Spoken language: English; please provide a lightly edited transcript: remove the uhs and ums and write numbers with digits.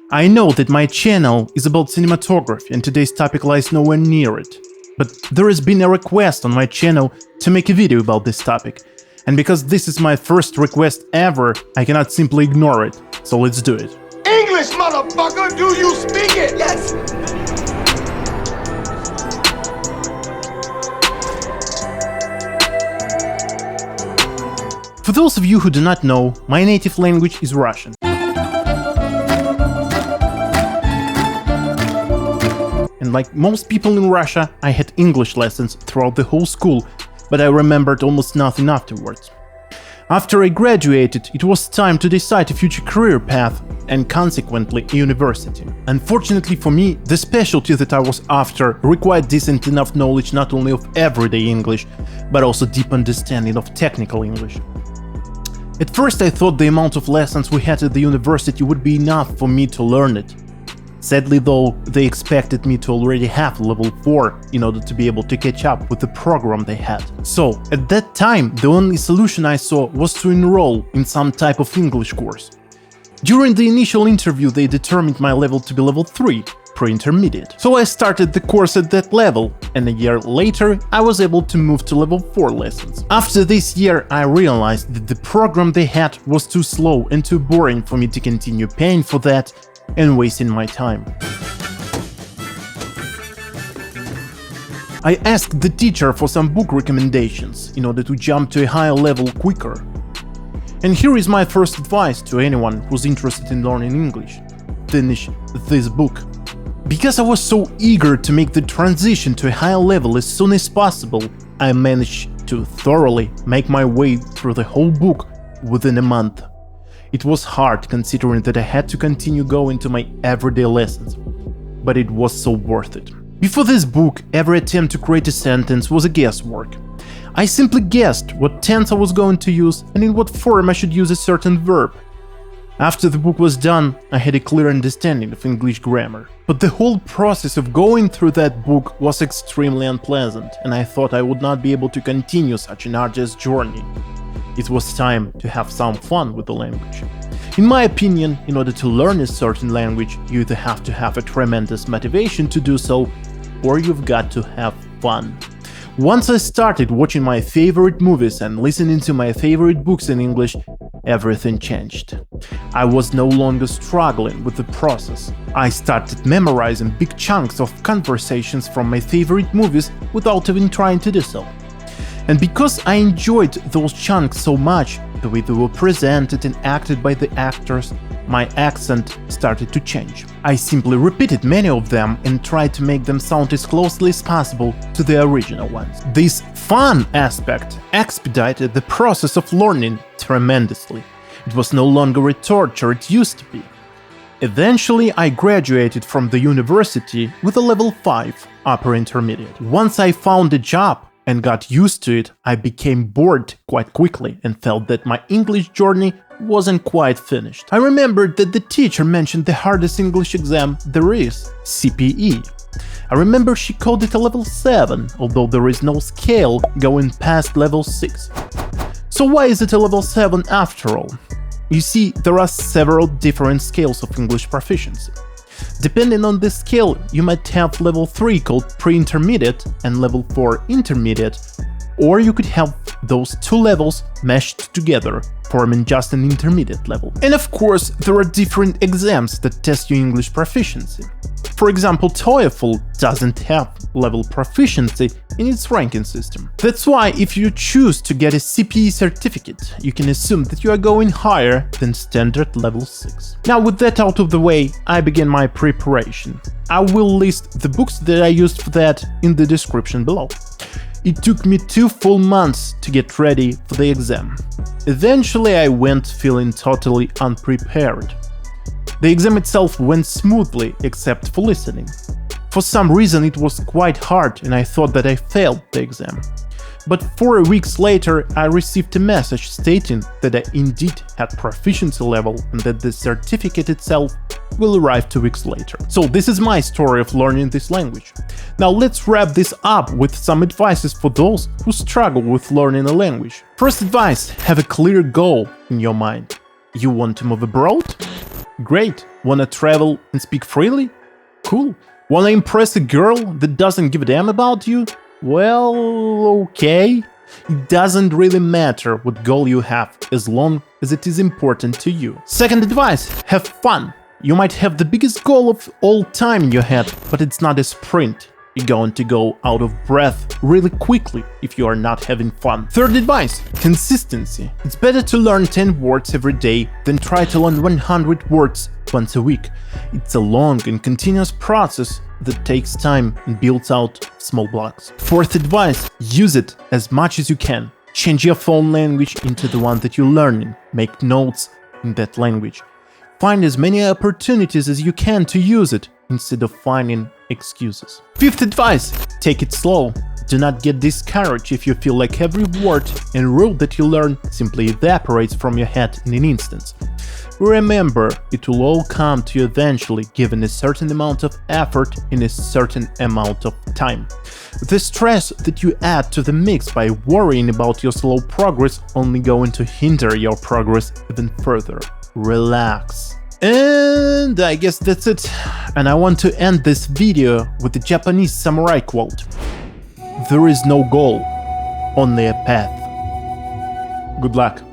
I know that my channel is about cinematography and today's topic lies nowhere near it, but there has been a request on my channel to make a video about this topic, and because this is my first request ever, I cannot simply ignore it, so let's do it. English, motherfucker! Do you speak it? Yes! For those of you who do not know, my native language is Russian. And like most people in Russia, I had English lessons throughout the whole school, but I remembered almost nothing afterwards. After I graduated, it was time to decide a future career path and consequently a university. Unfortunately for me, the specialty that I was after required decent enough knowledge not only of everyday English, but also deep understanding of technical English. At first I thought the amount of lessons we had at the university would be enough for me to learn it. Sadly though, they expected me to already have level 4 in order to be able to catch up with the program they had. So, at that time, the only solution I saw was to enroll in some type of English course. During the initial interview they determined my level to be level 3, pre-intermediate. So I started the course at that level, and a year later I was able to move to level 4 lessons. After this year I realized that the program they had was too slow and too boring for me to continue paying for that and wasting my time. I asked the teacher for some book recommendations in order to jump to a higher level quicker. And here is my first advice to anyone who's interested in learning English: finish this book. Because I was so eager to make the transition to a higher level as soon as possible, I managed to thoroughly make my way through the whole book within a month. It was hard considering that I had to continue going to my everyday lessons, but it was so worth it. Before this book, every attempt to create a sentence was a guesswork. I simply guessed what tense I was going to use and in what form I should use a certain verb. After the book was done, I had a clear understanding of English grammar. But the whole process of going through that book was extremely unpleasant, and I thought I would not be able to continue such an arduous journey. It was time to have some fun with the language. In my opinion, in order to learn a certain language, you either have to have a tremendous motivation to do so, or you've got to have fun. Once I started watching my favorite movies and listening to my favorite books in English, everything changed. I was no longer struggling with the process. I started memorizing big chunks of conversations from my favorite movies without even trying to do so. And because I enjoyed those chunks so much, the way they were presented and acted by the actors, my accent started to change. I simply repeated many of them and tried to make them sound as closely as possible to the original ones. This fun aspect expedited the process of learning tremendously. It was no longer a torture it used to be. Eventually, I graduated from the university with a level 5 upper intermediate. Once I found a job and got used to it, I became bored quite quickly and felt that my English journey wasn't quite finished. I remembered that the teacher mentioned the hardest English exam there is, CPE. I remember she called it a level 7, although there is no scale going past level 6. So why is it a level 7 after all? You see, there are several different scales of English proficiency. Depending on the scale, you might have level 3 called pre-intermediate and level 4 intermediate, or you could have those two levels meshed together, forming just an intermediate level. And of course, there are different exams that test your English proficiency. For example, TOEFL doesn't have level proficiency in its ranking system. That's why if you choose to get a CPE certificate, you can assume that you are going higher than standard level 6. Now with that out of the way, I begin my preparation. I will list the books that I used for that in the description below. It took me 2 full months to get ready for the exam. Eventually I went feeling totally unprepared. The exam itself went smoothly except for listening. For some reason it was quite hard and I thought that I failed the exam. But 4 weeks later I received a message stating that I indeed had proficiency level and that the certificate itself will arrive 2 weeks later. So this is my story of learning this language. Now let's wrap this up with some advices for those who struggle with learning a language. First advice: have a clear goal in your mind. You want to move abroad? Great. Wanna travel and speak freely? Cool. Wanna impress a girl that doesn't give a damn about you? Well, okay. It doesn't really matter what goal you have, as long as it is important to you. Second advice, have fun. You might have the biggest goal of all time in your head, but it's not a sprint. You're going to go out of breath really quickly if you are not having fun. Third advice, consistency. It's better to learn 10 words every day than try to learn 100 words once a week. It's a long and continuous process that takes time and builds out small blocks. Fourth advice, use it as much as you can. Change your phone language into the one that you're learning. Make notes in that language. Find as many opportunities as you can to use it instead of finding excuses. Fifth advice, take it slow. Do not get discouraged if you feel like every word and rule that you learn simply evaporates from your head in an instant. Remember, it will all come to you eventually, given a certain amount of effort in a certain amount of time. The stress that you add to the mix by worrying about your slow progress only going to hinder your progress even further. Relax. And I guess that's it. And I want to end this video with the Japanese samurai quote. There is no goal, only a path. Good luck.